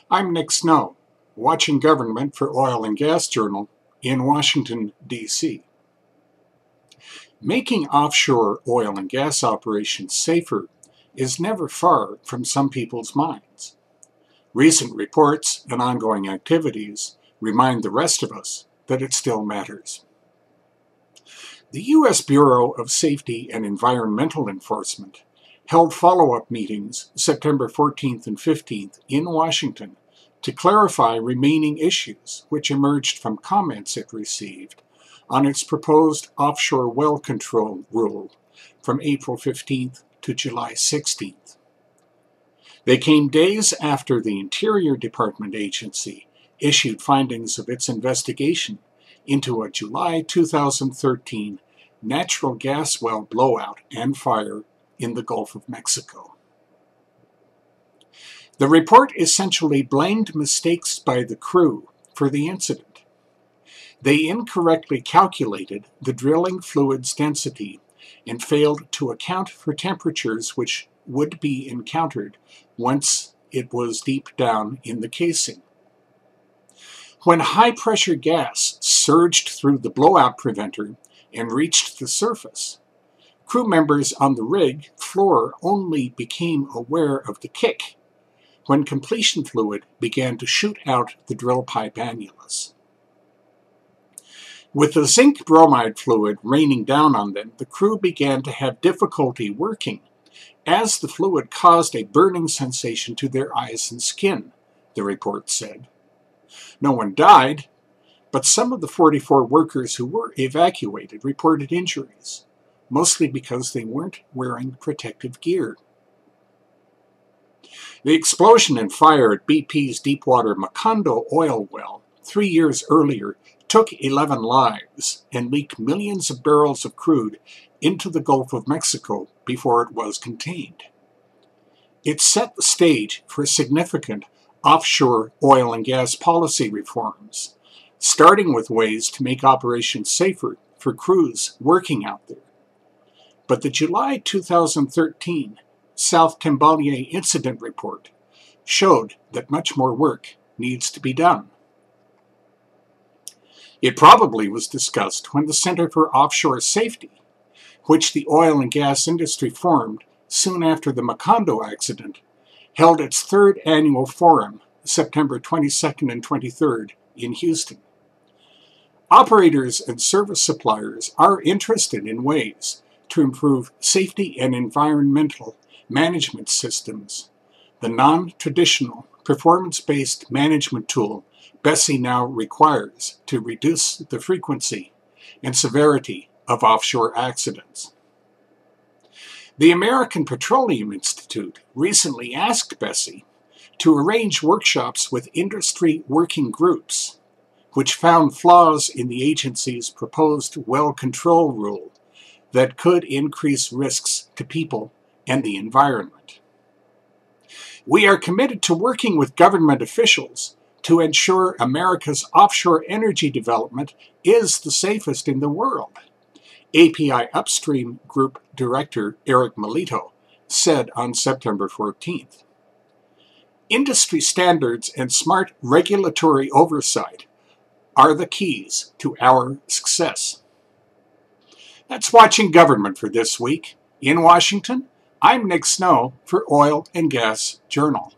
I'm Nick Snow, watching government for Oil and Gas Journal in Washington, D.C. Making offshore oil and gas operations safer is never far from some people's minds. Recent reports and ongoing activities remind the rest of us that it still matters. The U.S. Bureau of Safety and Environmental Enforcement held follow-up meetings September 14th and 15th in Washington to clarify remaining issues which emerged from comments it received on its proposed offshore well control rule from April 15th to July 16th. They came days after the Interior Department agency issued findings of its investigation into a July 2013 natural gas well blowout and fire in the Gulf of Mexico. The report essentially blamed mistakes by the crew for the incident. They incorrectly calculated the drilling fluid's density and failed to account for temperatures which would be encountered once it was deep down in the casing. When high-pressure gas surged through the blowout preventer and reached the surface, crew members on the rig floor only became aware of the kick when completion fluid began to shoot out the drill pipe annulus. With the zinc bromide fluid raining down on them, the crew began to have difficulty working, as the fluid caused a burning sensation to their eyes and skin, the report said. No one died, but some of the 44 workers who were evacuated reported injuries, mostly because they weren't wearing protective gear. The explosion and fire at BP's deepwater Macondo oil well 3 years earlier took 11 lives and leaked millions of barrels of crude into the Gulf of Mexico before it was contained. It set the stage for significant offshore oil and gas policy reforms, starting with ways to make operations safer for crews working out there. But the July 2013 South Tambalier incident report showed that much more work needs to be done. It probably was discussed when the Center for Offshore Safety, which the oil and gas industry formed soon after the Macondo accident, held its third annual forum September 22nd and 23rd in Houston. Operators and service suppliers are interested in ways to improve safety and environmental management systems. The non-traditional performance-based management tool BSEE now requires to reduce the frequency and severity of offshore accidents. The American Petroleum Institute recently asked BSEE to arrange workshops with industry working groups, which found flaws in the agency's proposed well control rule that could increase risks to people and the environment. We are committed to working with government officials to ensure America's offshore energy development is the safest in the world, API Upstream Group Director Eric Melito said on September 14th. Industry standards and smart regulatory oversight are the keys to our success. That's Watching Government for this week. In Washington, I'm Nick Snow for Oil and Gas Journal.